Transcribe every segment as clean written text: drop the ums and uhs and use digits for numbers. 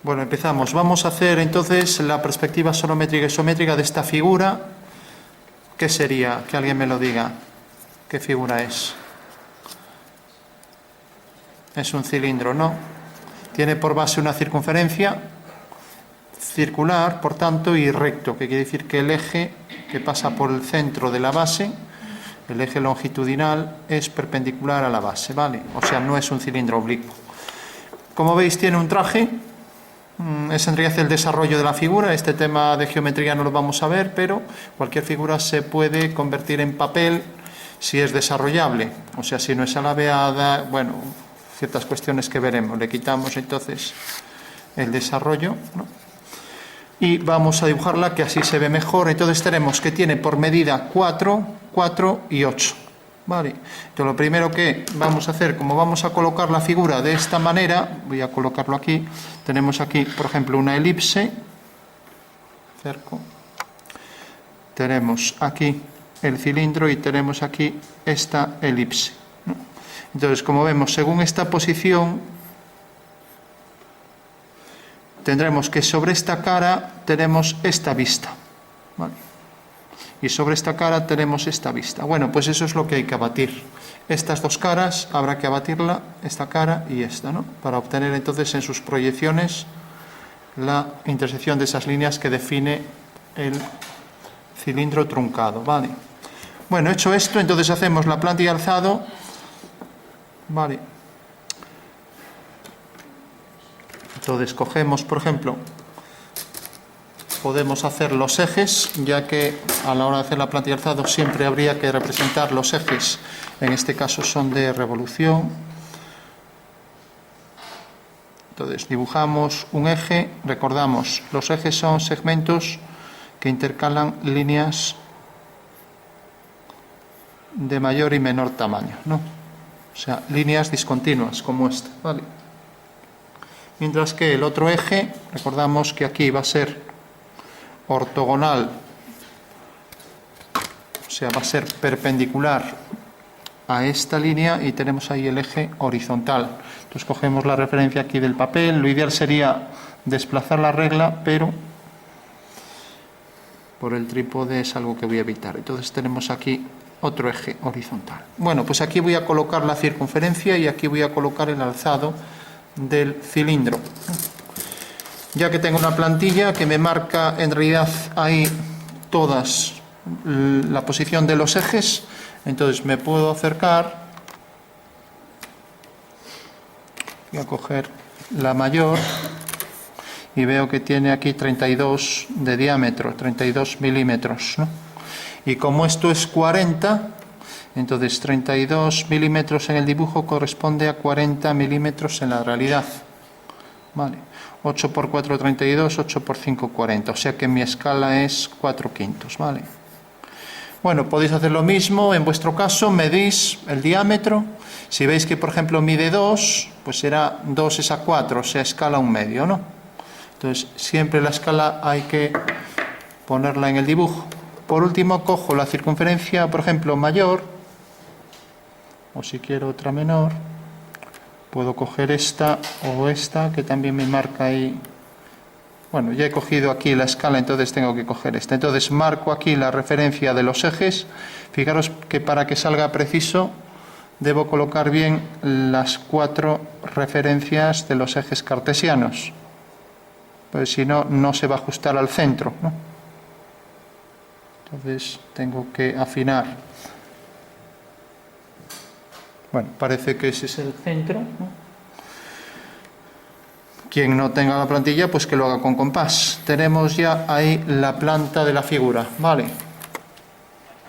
Bueno, empezamos. Vamos a hacer entonces la perspectiva sonométrica y isométrica de esta figura. ¿Qué sería? Que alguien me lo diga. ¿Qué figura es? Es un cilindro, ¿no? Tiene por base una circunferencia circular, por tanto, y recto, que quiere decir que el eje que pasa por el centro de la base, el eje longitudinal, es perpendicular a la base, ¿vale? O sea, no es un cilindro oblicuo. Como veis, tiene un traje. Ese enriquece el desarrollo de la figura. Este tema de geometría no lo vamos a ver, pero cualquier figura se puede convertir en papel si es desarrollable. O sea, si no es alabeada, bueno, ciertas cuestiones que veremos. Le quitamos entonces el desarrollo, ¿no? Y vamos a dibujarla, que así se ve mejor. Entonces tenemos que tiene por medida 4, 4 y 8. Vale. Entonces lo primero que vamos a hacer, como vamos a colocar la figura de esta manera, voy a colocarlo aquí. Tenemos aquí, por ejemplo, una elipse. Cerco. Tenemos aquí el cilindro y tenemos aquí esta elipse, ¿no? Entonces, como vemos, según esta posición, tendremos que sobre esta cara tenemos esta vista, ¿vale? Y sobre esta cara tenemos esta vista. Bueno, pues eso es lo que hay que abatir. Estas dos caras habrá que abatirla, esta cara y esta, ¿no? Para obtener entonces en sus proyecciones la intersección de esas líneas que define el cilindro truncado, ¿vale? Bueno, hecho esto, entonces hacemos la planta y alzado, ¿vale? Entonces cogemos, por ejemplo, podemos hacer los ejes, ya que a la hora de hacer la planta y alzado siempre habría que representar los ejes. En este caso son de revolución. Entonces dibujamos un eje. Recordamos, los ejes son segmentos que intercalan líneas de mayor y menor tamaño, ¿no? O sea, líneas discontinuas como esta, ¿vale? Mientras que el otro eje, recordamos que aquí va a ser ortogonal, o sea, va a ser perpendicular a esta línea, y tenemos ahí el eje horizontal. Entonces cogemos la referencia aquí del papel. Lo ideal sería desplazar la regla, pero por el trípode es algo que voy a evitar. Entonces tenemos aquí otro eje horizontal. Bueno, pues aquí voy a colocar la circunferencia y aquí voy a colocar el alzado del cilindro. Ya que tengo una plantilla que me marca en realidad ahí todas la posición de los ejes, entonces me puedo acercar. Voy a coger la mayor y veo que tiene aquí 32 de diámetro, 32 milímetros, ¿no? Y como esto es 40, entonces 32 milímetros en el dibujo corresponde a 40 milímetros en la realidad. Vale. 8 por 4, 32, 8 por 5, 40. O sea que mi escala es 4/5, ¿vale? Bueno, podéis hacer lo mismo. En vuestro caso, medís el diámetro. Si veis que, por ejemplo, mide 2, pues será 2 es a 4, o sea, escala 1/2, ¿no? Entonces, siempre la escala hay que ponerla en el dibujo. Por último, cojo la circunferencia, por ejemplo, mayor, o si quiero otra menor, puedo coger esta o esta, que también me marca ahí. Bueno, ya he cogido aquí la escala, entonces tengo que coger esta. Entonces marco aquí la referencia de los ejes. Fijaros que para que salga preciso debo colocar bien las 4 referencias de los ejes cartesianos, pues si no, no se va a ajustar al centro, ¿no? Entonces tengo que afinar. Bueno, parece que ese es el centro, ¿no? Quien no tenga la plantilla, pues que lo haga con compás. Tenemos ya ahí la planta de la figura, ¿vale?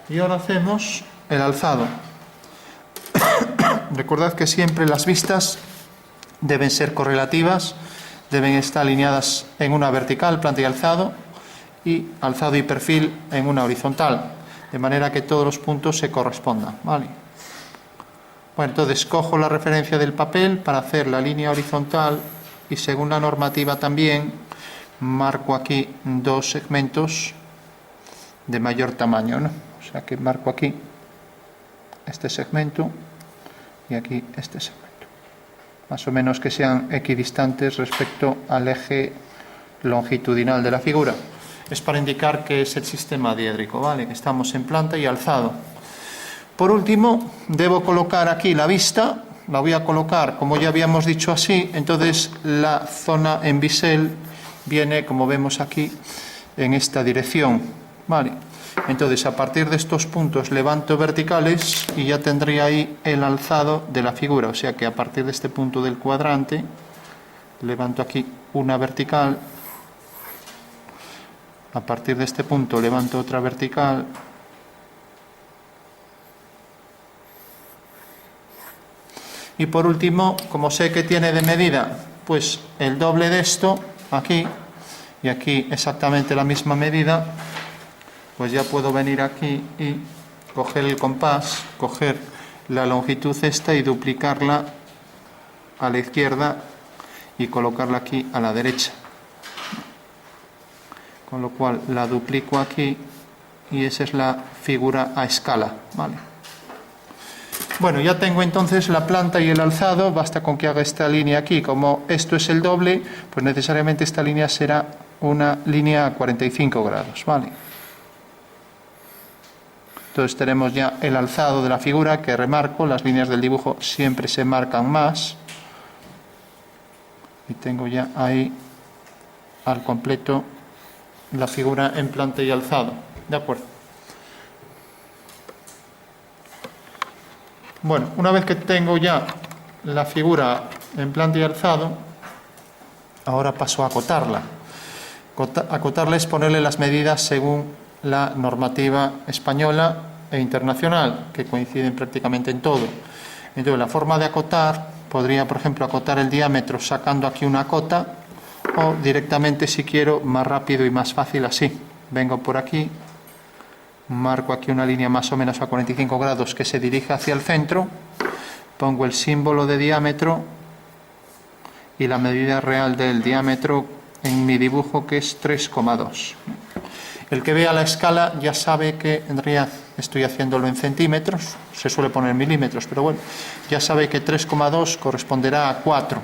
Y ahora hacemos el alzado. Recordad que siempre las vistas deben ser correlativas, deben estar alineadas en una vertical, planta y alzado y perfil en una horizontal, de manera que todos los puntos se correspondan, ¿vale? Bueno, entonces cojo la referencia del papel para hacer la línea horizontal y, según la normativa también, marco aquí 2 segmentos de mayor tamaño, ¿no? O sea que marco aquí este segmento y aquí este segmento. más o menos que sean equidistantes respecto al eje longitudinal de la figura. Es para indicar que es el sistema diédrico, ¿vale? Que estamos en planta y alzado. Por último, debo colocar aquí la vista, la voy a colocar, como ya habíamos dicho, así. Entonces la zona en bisel viene, como vemos aquí, en esta dirección, ¿vale? Entonces, a partir de estos puntos levanto verticales y ya tendría ahí el alzado de la figura. O sea que a partir de este punto del cuadrante, levanto aquí una vertical. A partir de este punto levanto otra vertical. Y por último, como sé que tiene de medida, pues el doble de esto, aquí, y aquí exactamente la misma medida, pues ya puedo venir aquí y coger el compás, coger la longitud esta y duplicarla a la izquierda y colocarla aquí a la derecha. Con lo cual la duplico aquí y esa es la figura a escala, ¿vale? Bueno, ya tengo entonces la planta y el alzado, basta con que haga esta línea aquí. Como esto es el doble, pues necesariamente esta línea será una línea a 45 grados, ¿vale? Entonces tenemos ya el alzado de la figura, que remarco, las líneas del dibujo siempre se marcan más. Y tengo ya ahí al completo la figura en planta y alzado. ¿De acuerdo? Bueno, una vez que tengo ya la figura en planta y alzado, ahora paso a acotarla. Acotarla es ponerle las medidas según la normativa española e internacional, que coinciden prácticamente en todo. Entonces, la forma de acotar, podría, por ejemplo, acotar el diámetro sacando aquí una cota, o directamente, si quiero, más rápido y más fácil así. Vengo por aquí, marco aquí una línea más o menos a 45 grados que se dirige hacia el centro, pongo el símbolo de diámetro y la medida real del diámetro en mi dibujo, que es 3,2. El que vea la escala ya sabe que en realidad estoy haciéndolo en centímetros, se suele poner en milímetros, pero bueno, ya sabe que 3,2 corresponderá a 4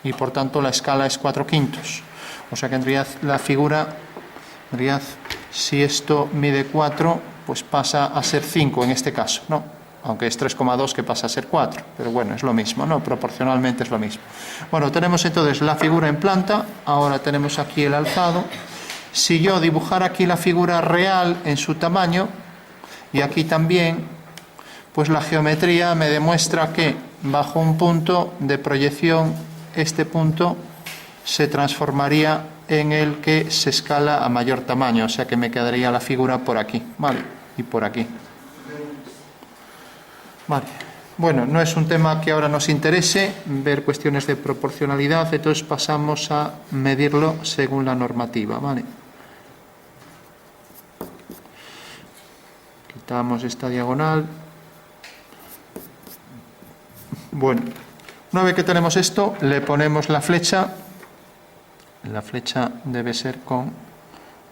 y por tanto la escala es 4/5. O sea que en realidad la figura, en realidad, si esto mide 4, pues pasa a ser 5 en este caso, ¿no? Aunque es 3,2 que pasa a ser 4, pero bueno, es lo mismo, ¿no? Proporcionalmente es lo mismo. Bueno, tenemos entonces la figura en planta, ahora tenemos aquí el alzado. Si yo dibujara aquí la figura real en su tamaño, y aquí también, pues la geometría me demuestra que bajo un punto de proyección, este punto se transformaría en el que se escala a mayor tamaño, o sea que me quedaría la figura por aquí, ¿vale? Y por aquí. Vale. Bueno, no es un tema que ahora nos interese, ver cuestiones de proporcionalidad, entonces pasamos a medirlo según la normativa, ¿vale? Quitamos esta diagonal. Bueno, una vez que tenemos esto, le ponemos la flecha. La flecha debe ser con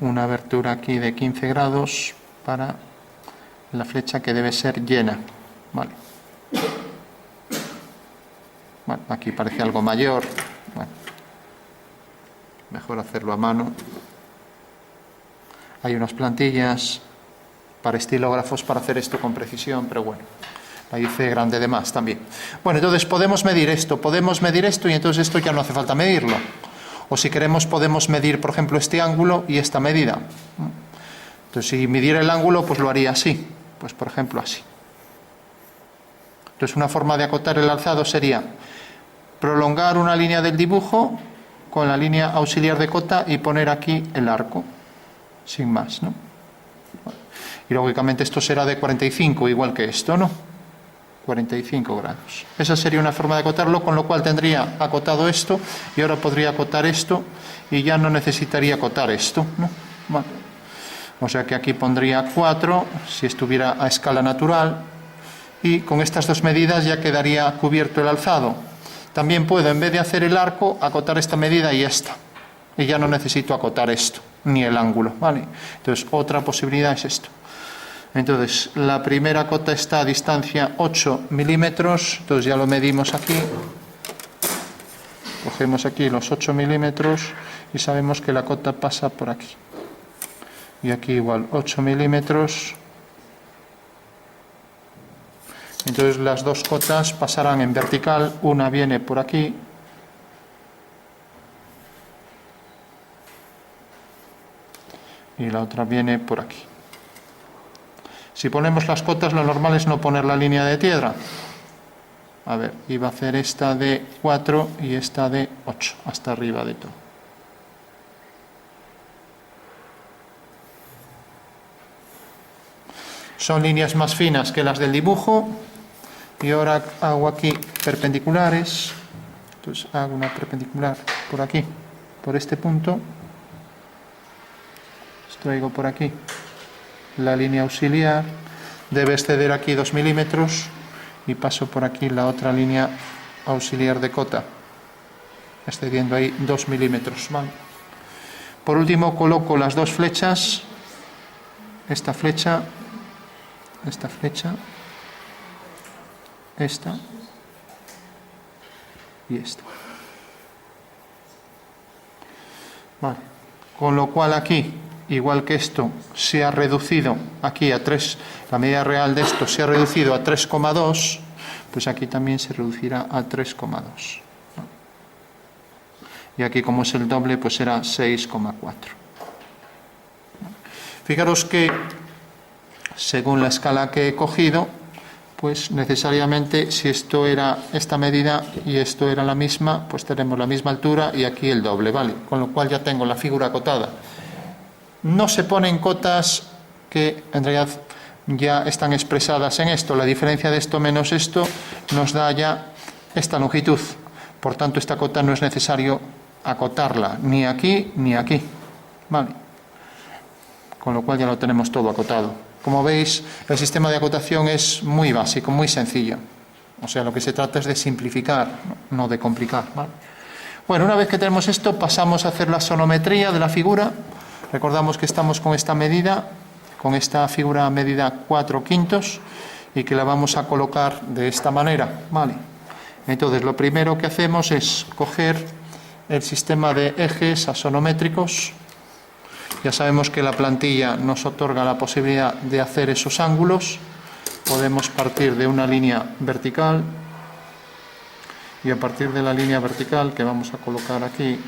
una abertura aquí de 15 grados para la flecha, que debe ser llena. Vale. Bueno, aquí parece algo mayor. Bueno, mejor hacerlo a mano. Hay unas plantillas para estilógrafos para hacer esto con precisión, pero bueno, la hice grande de más también. Bueno, entonces podemos medir esto y entonces esto ya no hace falta medirlo. O si queremos podemos medir, por ejemplo, este ángulo y esta medida. Entonces, si midiera el ángulo, pues lo haría así, pues por ejemplo así. Entonces, una forma de acotar el alzado sería prolongar una línea del dibujo con la línea auxiliar de cota y poner aquí el arco, sin más, ¿no? Y lógicamente esto será de 45, igual que esto, ¿no? 45 grados. Esa sería una forma de acotarlo, con lo cual tendría acotado esto y ahora podría acotar esto y ya no necesitaría acotar esto, ¿no? Vale. O sea que aquí pondría 4 si estuviera a escala natural y con estas dos medidas ya quedaría cubierto el alzado. También puedo, en vez de hacer el arco, acotar esta medida y esta. Y ya no necesito acotar esto, ni el ángulo, ¿vale? Entonces, otra posibilidad es esto. Entonces, la primera cota está a distancia 8 milímetros, entonces ya lo medimos aquí. cogemos aquí los 8 milímetros y sabemos que la cota pasa por aquí. Y aquí igual 8 milímetros. Entonces las dos cotas pasarán en vertical, una viene por aquí y la otra viene por aquí. Si ponemos las cotas, lo normal es no poner la línea de piedra. A ver, iba a hacer esta de 4 y esta de 8, hasta arriba de todo. Son líneas más finas que las del dibujo. Y ahora hago aquí perpendiculares. Entonces hago una perpendicular por aquí, por este punto. Traigo por aquí la línea auxiliar. Debe exceder aquí 2 milímetros. Y paso por aquí la otra línea auxiliar de cota, excediendo ahí 2 milímetros. ¿Vale? Por último coloco las dos flechas, esta flecha, esta y esta. Vale. Con lo cual aquí, igual que esto se ha reducido aquí a 3, la medida real de esto se ha reducido a 3,2, pues aquí también se reducirá a 3,2. Y aquí, como es el doble, pues será 6,4. Fijaros que, según la escala que he cogido, pues necesariamente si esto era esta medida y esto era la misma, pues tenemos la misma altura y aquí el doble, ¿vale? Con lo cual ya tengo la figura acotada. No se ponen cotas que en realidad ya están expresadas en esto. La diferencia de esto menos esto nos da ya esta longitud. Por tanto, esta cota no es necesario acotarla, ni aquí ni aquí. ¿Vale? Con lo cual ya lo tenemos todo acotado. Como veis, el sistema de acotación es muy básico, muy sencillo. O sea, lo que se trata es de simplificar, no de complicar. ¿Vale? Bueno, una vez que tenemos esto, pasamos a hacer la sonometría de la figura. Recordamos que estamos con esta medida, con esta figura medida 4/5 y que la vamos a colocar de esta manera. ¿Vale? Entonces, lo primero que hacemos es coger el sistema de ejes axonométricos. Ya sabemos que la plantilla nos otorga la posibilidad de hacer esos ángulos. Podemos partir de una línea vertical y a partir de la línea vertical que vamos a colocar aquí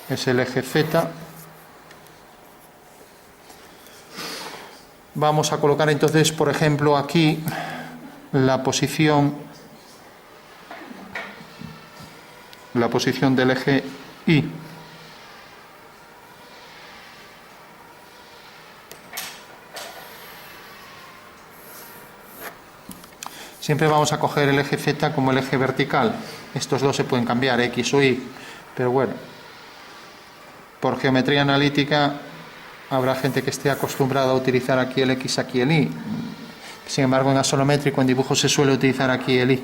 es el eje Z. Vamos a colocar entonces, por ejemplo, aquí la posición del eje Y. Siempre vamos a coger el eje Z como el eje vertical. Estos dos se pueden cambiar, X o Y, pero bueno, por geometría analítica habrá gente que esté acostumbrada a utilizar aquí el X, aquí el Y. Sin embargo, en axonométrico, en dibujo, se suele utilizar aquí el Y.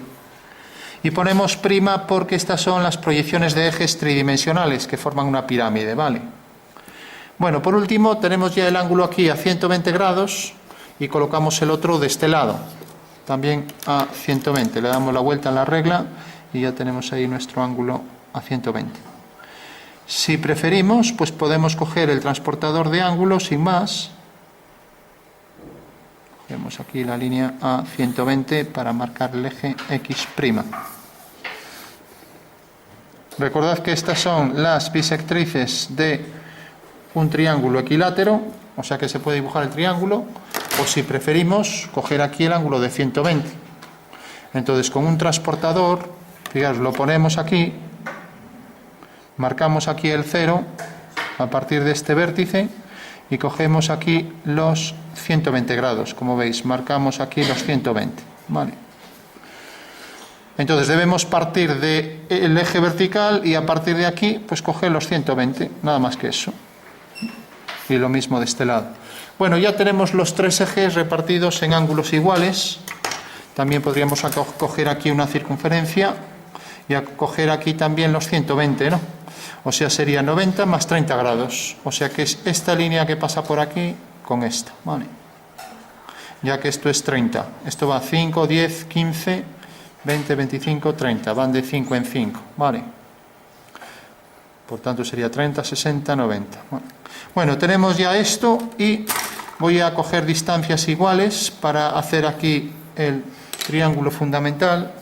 Y ponemos prima porque estas son las proyecciones de ejes tridimensionales que forman una pirámide, ¿vale? Bueno, por último, tenemos ya el ángulo aquí a 120 grados y colocamos el otro de este lado, también a 120. Le damos la vuelta a la regla y ya tenemos ahí nuestro ángulo a 120. Si preferimos, pues podemos coger el transportador de ángulos sin más. Cogemos aquí la línea a 120 para marcar el eje X'. Recordad que estas son las bisectrices de un triángulo equilátero, o sea que se puede dibujar el triángulo, o si preferimos, coger aquí el ángulo de 120. Entonces, con un transportador, fijaros, lo ponemos aquí, marcamos aquí el 0 a partir de este vértice y cogemos aquí los 120 grados. Como veis, marcamos aquí los 120. ¿Vale? Entonces debemos partir del eje vertical y a partir de aquí, pues coger los 120, nada más que eso. Y lo mismo de este lado. Bueno, ya tenemos los tres ejes repartidos en ángulos iguales. También podríamos coger aquí una circunferencia y coger aquí también los 120, ¿no? O sea, sería 90 más 30 grados. O sea que es esta línea que pasa por aquí con esta, ¿vale? Ya que esto es 30. Esto va 5, 10, 15, 20, 25, 30. Van de 5 en 5. ¿Vale? Por tanto sería 30, 60, 90. Bueno, tenemos ya esto y voy a coger distancias iguales para hacer aquí el triángulo fundamental.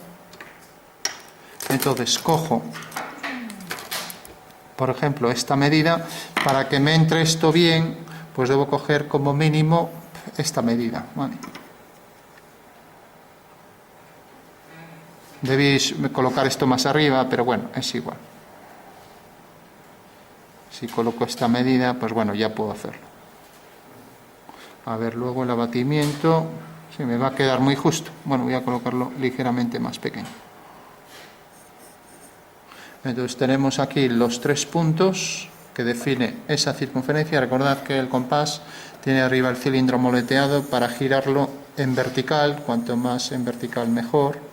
Entonces cojo, por ejemplo, esta medida. Para que me entre esto bien, pues debo coger como mínimo esta medida. ¿Vale? Debéis colocar esto más arriba, pero bueno, es igual. Si coloco esta medida, pues bueno, ya puedo hacerlo. A ver, luego el abatimiento, sí, me va a quedar muy justo. Bueno, voy a colocarlo ligeramente más pequeño. Entonces tenemos aquí los 3 puntos que define esa circunferencia. Recordad que el compás tiene arriba el cilindro moleteado para girarlo en vertical, cuanto más en vertical mejor.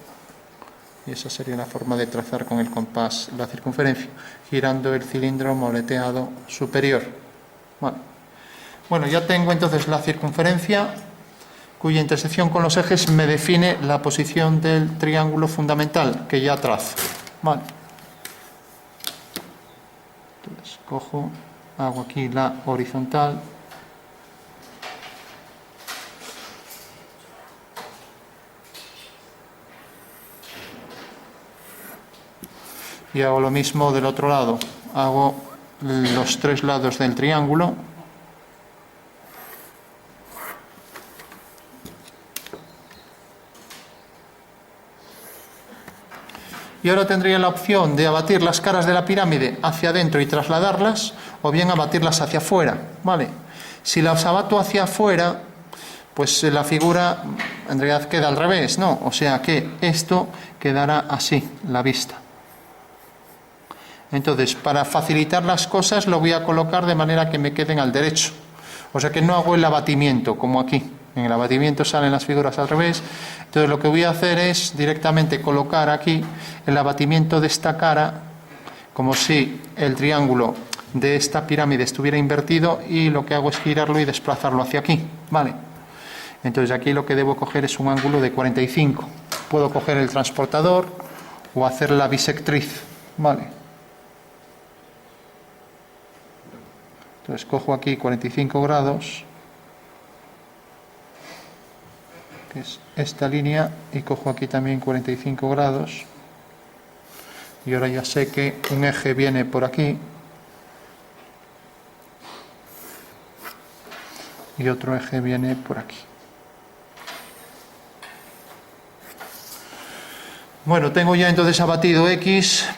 Y esa sería la forma de trazar con el compás la circunferencia, girando el cilindro moleteado superior. Bueno, ya tengo entonces la circunferencia, cuya intersección con los ejes me define la posición del triángulo fundamental, que ya trazo. Vale. Entonces cojo, hago aquí la horizontal. Y hago lo mismo del otro lado. Hago los 3 lados del triángulo. Y ahora tendría la opción de abatir las caras de la pirámide hacia adentro y trasladarlas, o bien abatirlas hacia afuera. ¿Vale? Si las abato hacia afuera, pues la figura en realidad queda al revés, ¿no? O sea que esto quedará así, la vista. Entonces, para facilitar las cosas, lo voy a colocar de manera que me queden al derecho. O sea que no hago el abatimiento, como aquí. En el abatimiento salen las figuras al revés. Entonces, lo que voy a hacer es directamente colocar aquí el abatimiento de esta cara, como si el triángulo de esta pirámide estuviera invertido, y lo que hago es girarlo y desplazarlo hacia aquí. ¿Vale? Entonces, aquí lo que debo coger es un ángulo de 45. Puedo coger el transportador o hacer la bisectriz. ¿Vale? Entonces cojo aquí 45 grados, que es esta línea, y cojo aquí también 45 grados. Y ahora ya sé que un eje viene por aquí y otro eje viene por aquí. Bueno, tengo ya entonces abatido X',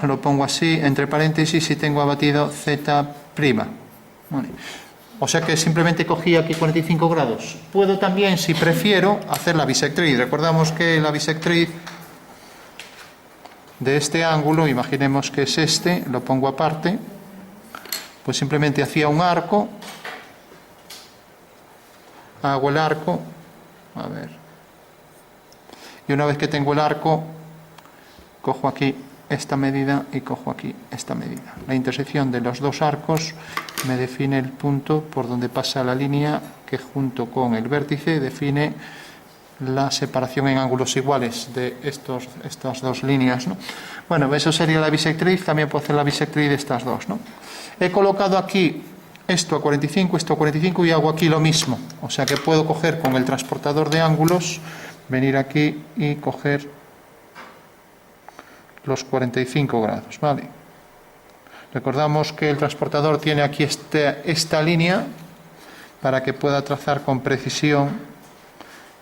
lo pongo así, entre paréntesis, y tengo abatido Z'. Vale. O sea que simplemente cogí aquí 45 grados. Puedo también, si prefiero, hacer la bisectriz. Recordamos que la bisectriz de este ángulo, imaginemos que es este, lo pongo aparte, pues simplemente hacía un arco, hago el arco, a ver, y una vez que tengo el arco, cojo aquí esta medida y cojo aquí esta medida. La intersección de los dos arcos me define el punto por donde pasa la línea, que junto con el vértice define la separación en ángulos iguales de estas dos líneas, ¿no? Bueno, eso sería la bisectriz. También puedo hacer la bisectriz de estas dos, ¿no? He colocado aquí esto a 45, esto a 45, y hago aquí lo mismo. O sea que puedo coger con el transportador de ángulos, venir aquí y coger los 45 grados, ¿vale? Recordamos que el transportador tiene aquí esta línea para que pueda trazar con precisión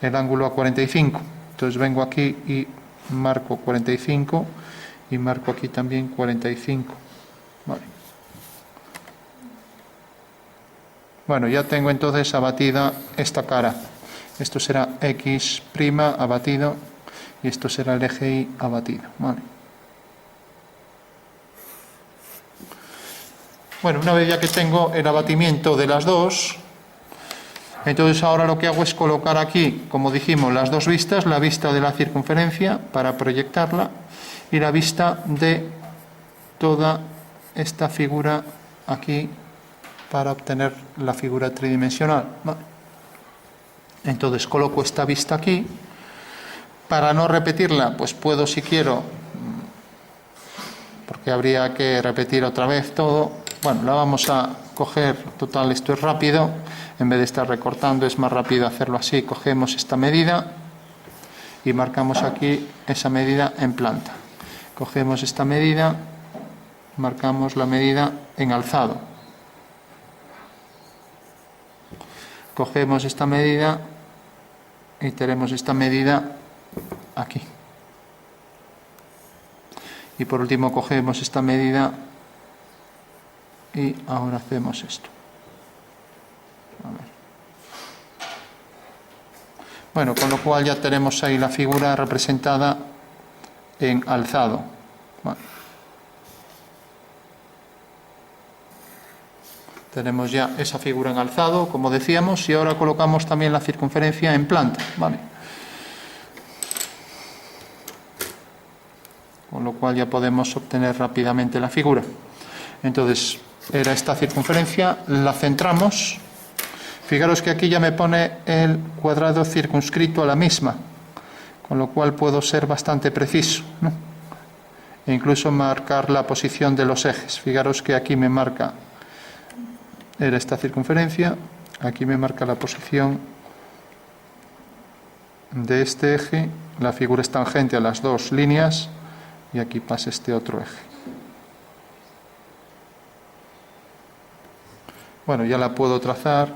el ángulo a 45. Entonces vengo aquí y marco 45 y marco aquí también 45. Vale. Bueno, ya tengo entonces abatida esta cara. Esto será X' abatido y esto será el eje Y abatido. Vale. Bueno, una vez ya que tengo el abatimiento de las dos, entonces ahora lo que hago es colocar aquí, como dijimos, las dos vistas, la vista de la circunferencia para proyectarla y la vista de toda esta figura aquí para obtener la figura tridimensional. Vale. Entonces coloco esta vista aquí, Para no repetirla, pues puedo, si quiero, porque habría que repetir otra vez todo. Bueno, la vamos a coger, total, esto es rápido, en vez de estar recortando es más rápido hacerlo así. Cogemos esta medida y marcamos aquí esa medida en planta. Cogemos esta medida, marcamos la medida en alzado. Cogemos esta medida y tenemos esta medida aquí. Y por último cogemos esta medida y ahora hacemos esto. A ver. Bueno, con lo cual ya tenemos ahí la figura representada en alzado. Bueno. Tenemos ya esa figura en alzado, como decíamos, y ahora colocamos también la circunferencia en planta, ¿vale? Con lo cual ya podemos obtener rápidamente la figura. Entonces, era esta circunferencia, la centramos. Fijaros que aquí ya me pone el cuadrado circunscrito a la misma, con lo cual puedo ser bastante preciso, ¿no? E incluso marcar la posición de los ejes. Fijaros que aquí me marca, era esta circunferencia, aquí me marca la posición de este eje, la figura es tangente a las dos líneas, y aquí pasa este otro eje. Bueno, ya la puedo trazar.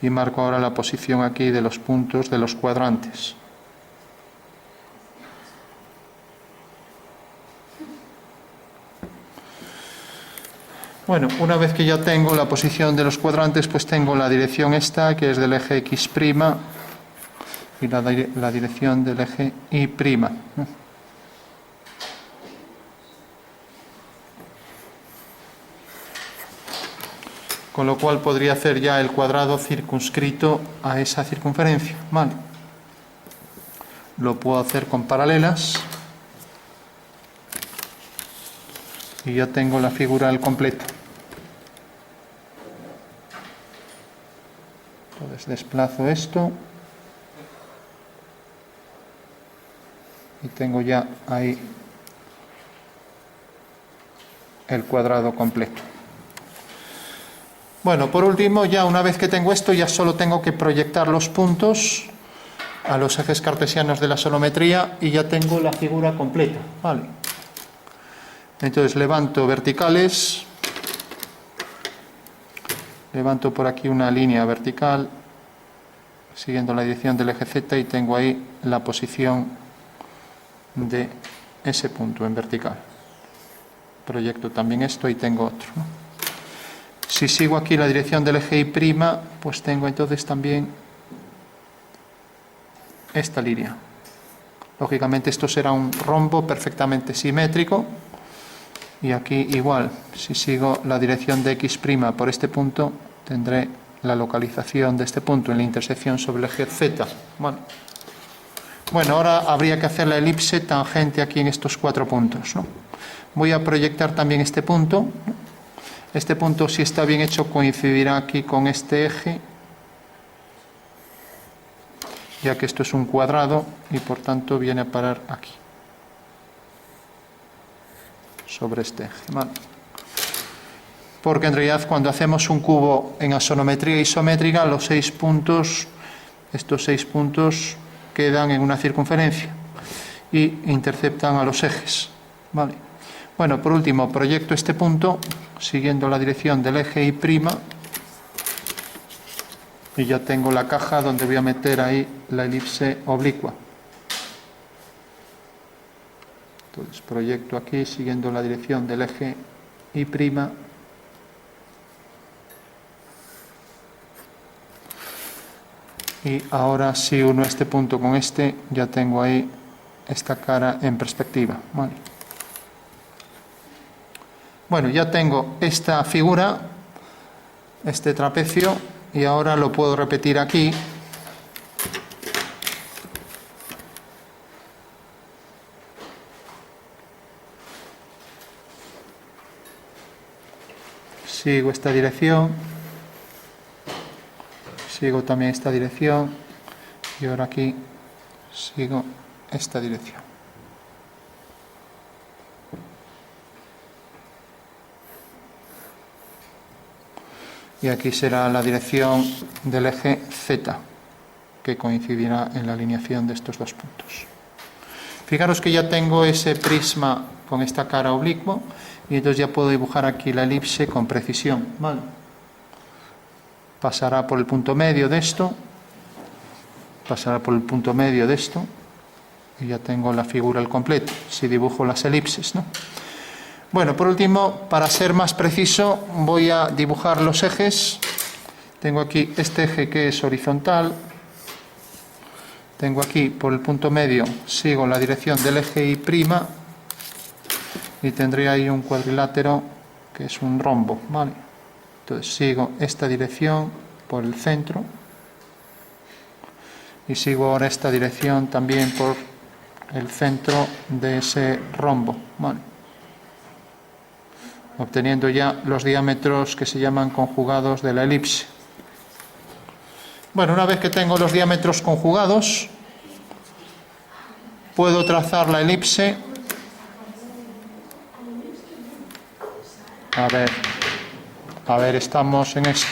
Y marco ahora la posición aquí de los puntos de los cuadrantes. Bueno, una vez que ya tengo la posición de los cuadrantes, pues tengo la dirección esta, que es del eje X', y la dirección del eje Y', ¿no? Con lo cual podría hacer ya el cuadrado circunscrito a esa circunferencia, ¿vale? Lo puedo hacer con paralelas y ya tengo la figura al completo. Entonces desplazo esto y tengo ya ahí el cuadrado completo. Bueno, por último, ya una vez que tengo esto, ya solo tengo que proyectar los puntos a los ejes cartesianos de la sonometría y ya tengo la figura completa, ¿vale? Entonces levanto verticales, levanto por aquí una línea vertical siguiendo la dirección del eje Z y tengo ahí la posición de ese punto en vertical. Proyecto también esto y tengo otro, ¿no? Si sigo aquí la dirección del eje Y', pues tengo entonces también esta línea. Lógicamente esto será un rombo perfectamente simétrico. Y aquí igual, si sigo la dirección de X' por este punto, tendré la localización de este punto en la intersección sobre el eje Z. Bueno, ahora habría que hacer la elipse tangente aquí en estos 4 puntos, ¿no? Voy a proyectar también este punto, ¿no? Este punto, si está bien hecho, coincidirá aquí con este eje, ya que esto es un cuadrado y por tanto viene a parar aquí, sobre este eje, ¿vale? Porque en realidad cuando hacemos un cubo en asonometría isométrica, los 6 puntos, estos 6 puntos quedan en una circunferencia y interceptan a los ejes, ¿vale? Bueno, por último, proyecto este punto siguiendo la dirección del eje Y' y ya tengo la caja donde voy a meter ahí la elipse oblicua. Entonces proyecto aquí siguiendo la dirección del eje Y'. Y ahora si uno este punto con este, ya tengo ahí esta cara en perspectiva, ¿vale? Bueno, ya tengo esta figura, este trapecio, y ahora lo puedo repetir aquí. sigo esta dirección, sigo también esta dirección y ahora aquí sigo esta dirección. Y aquí será la dirección del eje Z, que coincidirá en la alineación de estos dos puntos. Fijaros que ya tengo ese prisma con esta cara oblicua y entonces ya puedo dibujar aquí la elipse con precisión, ¿vale? Pasará por el punto medio de esto, pasará por el punto medio de esto y ya tengo la figura al completo, si dibujo las elipses, ¿no? Bueno, por último, para ser más preciso, voy a dibujar los ejes. Tengo aquí este eje que es horizontal. Tengo aquí por el punto medio, sigo la dirección del eje Y' y tendría ahí un cuadrilátero que es un rombo, ¿vale? Entonces sigo esta dirección por el centro y sigo ahora esta dirección también por el centro de ese rombo, ¿vale? Obteniendo ya los diámetros que se llaman conjugados de la elipse. Bueno, una vez que tengo los diámetros conjugados, puedo trazar la elipse. A ver, estamos en esto.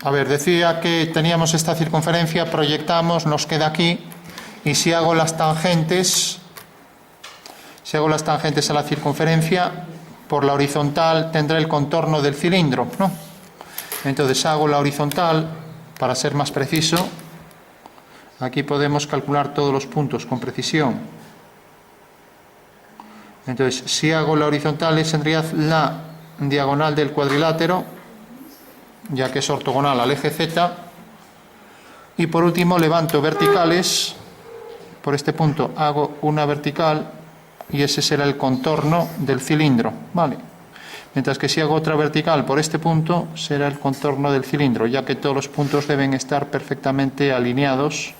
A ver, decía que teníamos esta circunferencia, proyectamos, nos queda aquí, y si hago las tangentes a la circunferencia, por la horizontal tendré el contorno del cilindro, ¿no? Entonces hago la horizontal, para ser más preciso, aquí podemos calcular todos los puntos con precisión. Entonces, si hago la horizontal, sería la diagonal del cuadrilátero, ya que es ortogonal al eje Z, y por último levanto verticales, por este punto hago una vertical y ese será el contorno del cilindro, ¿vale? Mientras que si hago otra vertical por este punto será el contorno del cilindro, ya que todos los puntos deben estar perfectamente alineados,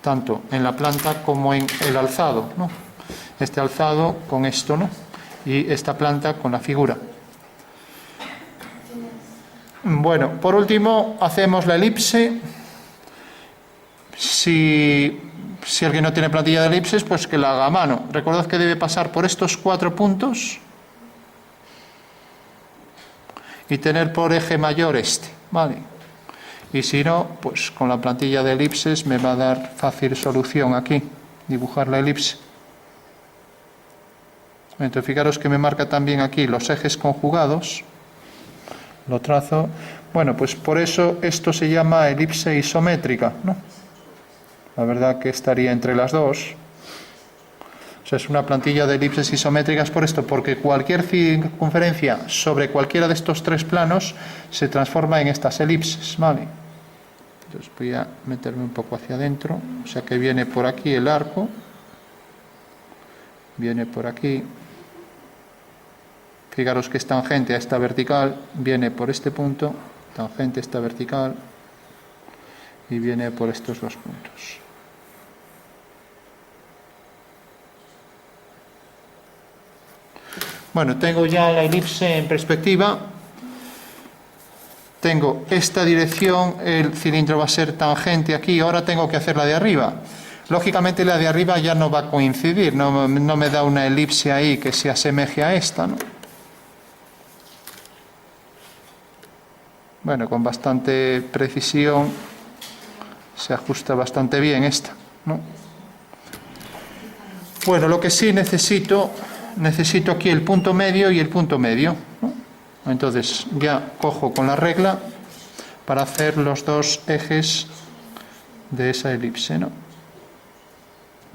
tanto en la planta como en el alzado, ¿no? Este alzado con esto, ¿no? Y esta planta con la figura. Bueno, por último hacemos la elipse. Si alguien no tiene plantilla de elipses, pues que la haga a mano. Recordad que debe pasar por estos 4 puntos y tener por eje mayor este, ¿vale? Y si no, pues con la plantilla de elipses me va a dar fácil solución aquí, dibujar la elipse. Entonces fijaros que me marca también aquí los ejes conjugados. Lo trazo. Bueno, pues por eso esto se llama elipse isométrica, ¿no? La verdad que estaría entre las dos. O sea, es una plantilla de elipses isométricas por esto, porque cualquier circunferencia sobre cualquiera de estos 3 planos se transforma en estas elipses, ¿vale? Entonces voy a meterme un poco hacia adentro, o sea que viene por aquí el arco, viene por aquí. Fijaros que es tangente a esta vertical, viene por este punto, tangente a esta vertical y viene por estos 2 puntos. Bueno, tengo ya la elipse en perspectiva. Tengo esta dirección, el cilindro va a ser tangente aquí, ahora tengo que hacer la de arriba. Lógicamente la de arriba ya no va a coincidir, no me da una elipse ahí que se asemeje a esta, ¿no? Bueno, con bastante precisión se ajusta bastante bien esta, ¿no? Bueno, lo que sí necesito aquí el punto medio y el punto medio, ¿no? Entonces ya cojo con la regla para hacer los 2 ejes de esa elipse, ¿no?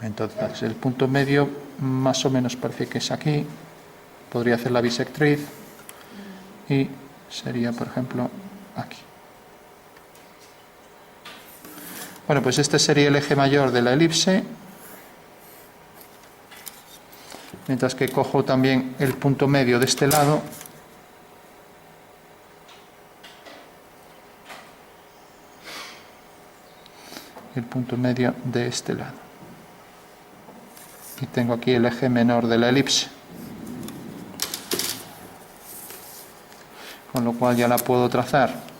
Entonces el punto medio más o menos parece que es aquí. Podría hacer la bisectriz y sería, por ejemplo, aquí. Bueno, pues este sería el eje mayor de la elipse. Mientras que cojo también el punto medio de este lado. y el punto medio de este lado. Y tengo aquí el eje menor de la elipse, con lo cual ya la puedo trazar.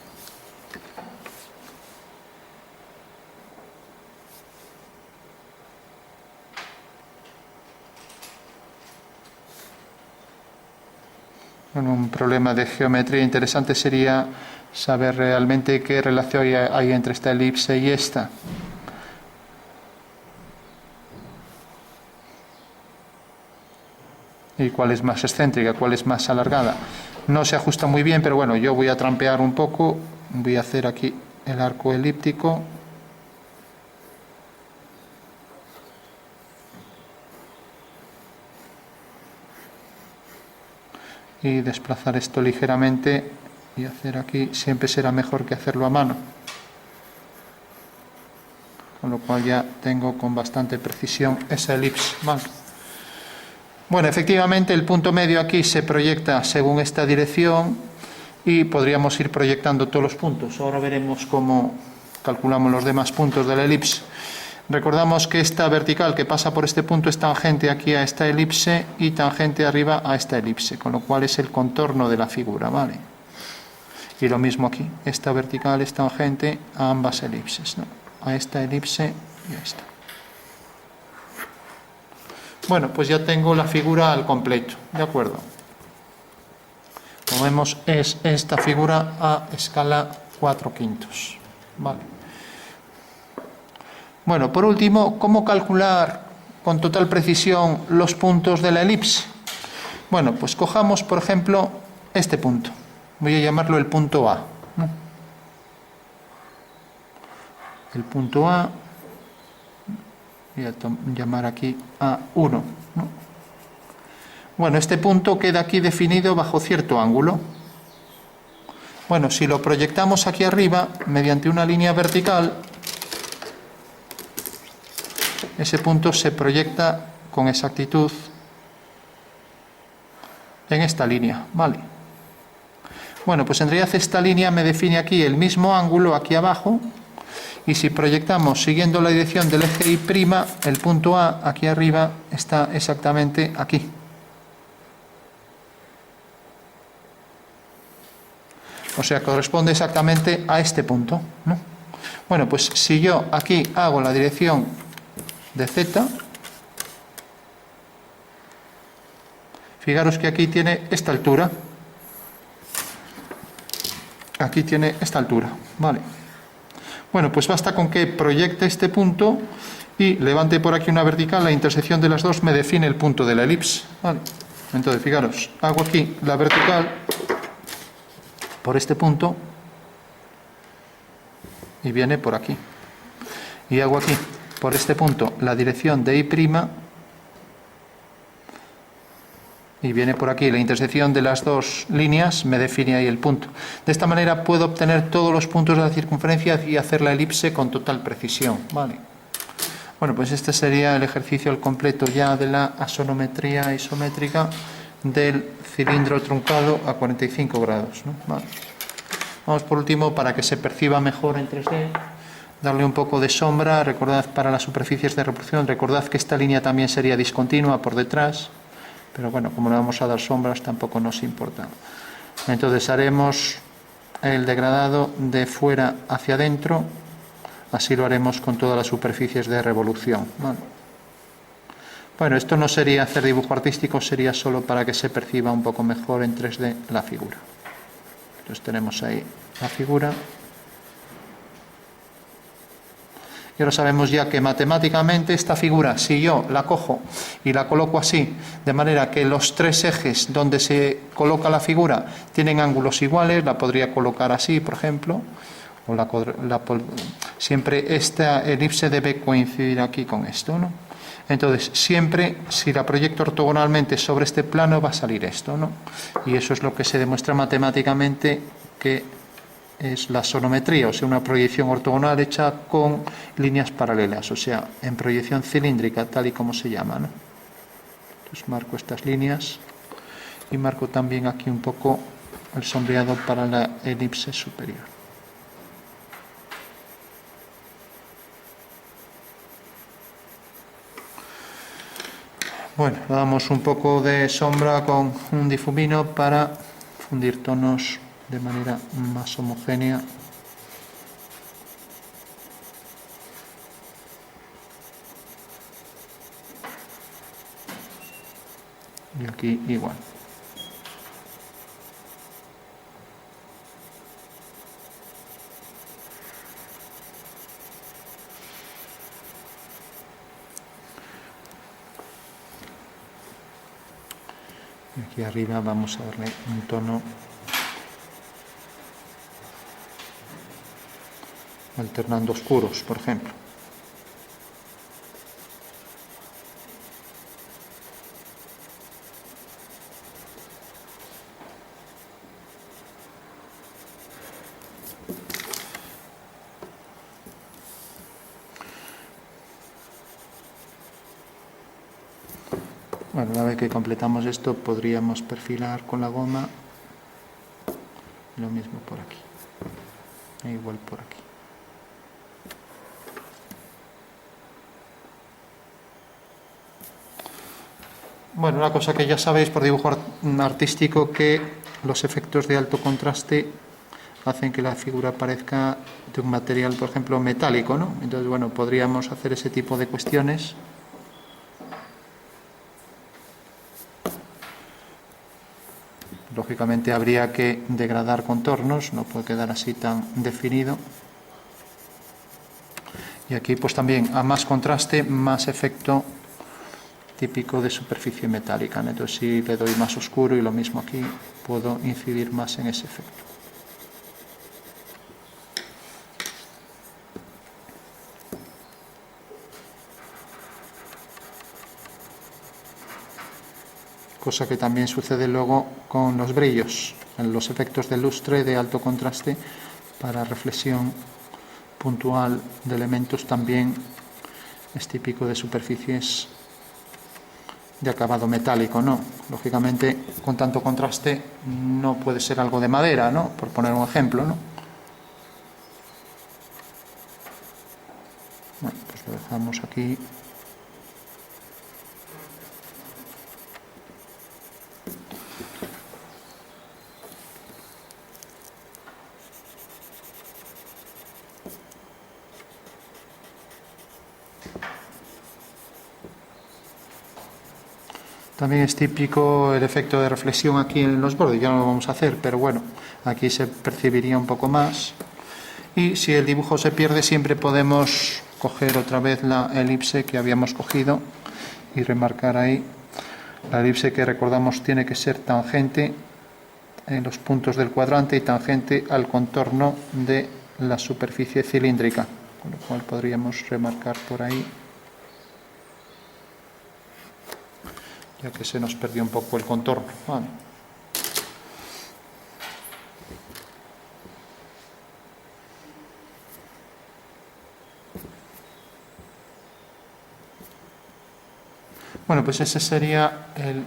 Bueno, un problema de geometría interesante sería saber realmente qué relación hay entre esta elipse y esta. Y cuál es más excéntrica, cuál es más alargada. No se ajusta muy bien, pero bueno, yo voy a trampear un poco. Voy a hacer aquí el arco elíptico. Y desplazar esto ligeramente y hacer aquí, siempre será mejor que hacerlo a mano, con lo cual ya tengo con bastante precisión esa elipse. Vale. Bueno, efectivamente el punto medio aquí se proyecta según esta dirección y podríamos ir proyectando todos los puntos. Ahora veremos cómo calculamos los demás puntos de la elipse. Recordamos que esta vertical que pasa por este punto es tangente aquí a esta elipse y tangente arriba a esta elipse, con lo cual es el contorno de la figura, ¿vale? Y lo mismo aquí, esta vertical es tangente a ambas elipses, ¿no? A esta elipse y a esta. Bueno, pues ya tengo la figura al completo, ¿de acuerdo? Como vemos, es esta figura a escala 4/5, ¿vale? Bueno, por último, ¿cómo calcular con total precisión los puntos de la elipse? Bueno, pues cojamos, por ejemplo, este punto. Voy a llamarlo el punto A, ¿no? El punto A, voy a llamar aquí A1, ¿no? Bueno, este punto queda aquí definido bajo cierto ángulo. Bueno, si lo proyectamos aquí arriba, mediante una línea vertical, ese punto se proyecta con exactitud en esta línea, ¿vale? Bueno, pues en realidad esta línea me define aquí el mismo ángulo aquí abajo, y si proyectamos siguiendo la dirección del eje Y', el punto A aquí arriba está exactamente aquí. O sea, corresponde exactamente a este punto, ¿no? Bueno, pues si yo aquí hago la dirección de Z, fijaros que aquí tiene esta altura, aquí tiene esta altura, ¿vale? Bueno, pues basta con que proyecte este punto y levante por aquí una vertical, la intersección de las dos me define el punto de la elipse, ¿vale? Entonces, fijaros, hago aquí la vertical por este punto y viene por aquí, y hago aquí por este punto la dirección de Y' y viene por aquí. La intersección de las dos líneas me define ahí el punto. De esta manera puedo obtener todos los puntos de la circunferencia y hacer la elipse con total precisión, ¿vale? Bueno, pues este sería el ejercicio al completo ya de la asonometría isométrica del cilindro truncado a 45 grados, ¿no? Vale. Vamos por último, para que se perciba mejor en 3D, darle un poco de sombra. Recordad, para las superficies de reproducción, recordad que esta línea también sería discontinua por detrás, pero bueno, como le vamos a dar sombras tampoco nos importa. Entonces haremos el degradado de fuera hacia adentro, así lo haremos con todas las superficies de revolución, ¿vale? Bueno, esto no sería hacer dibujo artístico, sería solo para que se perciba un poco mejor en 3D la figura. Entonces tenemos ahí la figura. Y ahora sabemos ya que matemáticamente esta figura, si yo la cojo y la coloco así, de manera que los tres ejes donde se coloca la figura tienen ángulos iguales, la podría colocar así, por ejemplo, o siempre esta elipse debe coincidir aquí con esto, ¿no? Entonces, siempre, si la proyecto ortogonalmente sobre este plano, va a salir esto, ¿no? Y eso es lo que se demuestra matemáticamente, que es la sonometría, o sea, una proyección ortogonal hecha con líneas paralelas, o sea, en proyección cilíndrica, tal y como se llama, ¿no? Entonces marco estas líneas y marco también aquí un poco el sombreado para la elipse superior. Bueno, damos un poco de sombra con un difumino para fundir tonos de manera más homogénea. Y aquí igual. Y aquí arriba vamos a darle un tono alternando oscuros, por ejemplo. Bueno, una vez que completamos esto, podríamos perfilar con la goma. Lo mismo por aquí. E igual por aquí. Bueno, una cosa que ya sabéis por dibujo artístico, que los efectos de alto contraste hacen que la figura parezca de un material, por ejemplo, metálico, ¿no? Entonces, bueno, podríamos hacer ese tipo de cuestiones. Lógicamente habría que degradar contornos, no puede quedar así tan definido. Y aquí pues también a más contraste, más efecto típico de superficie metálica, ¿no? Entonces si le doy más oscuro y lo mismo aquí, puedo incidir más en ese efecto. Cosa que también sucede luego con los brillos, en los efectos de lustre de alto contraste para reflexión puntual de elementos también es típico de superficies de acabado metálico, ¿no? Lógicamente, con tanto contraste no puede ser algo de madera, ¿no? Por poner un ejemplo, ¿no? Bueno, pues lo dejamos aquí. También es típico el efecto de reflexión aquí en los bordes, ya no lo vamos a hacer, pero bueno, aquí se percibiría un poco más. Y si el dibujo se pierde, siempre podemos coger otra vez la elipse que habíamos cogido y remarcar ahí. La elipse, que recordamos tiene que ser tangente en los puntos del cuadrante y tangente al contorno de la superficie cilíndrica, con lo cual podríamos remarcar por ahí, ya que se nos perdió un poco el contorno. Vale. Bueno, pues ese sería el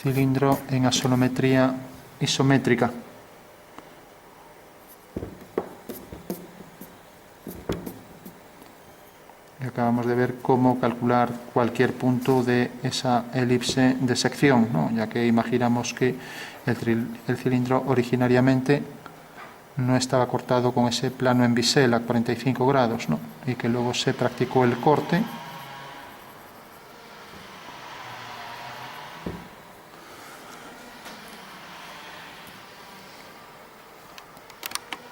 cilindro en axonometría isométrica. Y acabamos de ver cómo calcular cualquier punto de esa elipse de sección, ¿no? Ya que imaginamos que el cilindro originariamente no estaba cortado con ese plano en bisel a 45 grados, ¿no? Y que luego se practicó el corte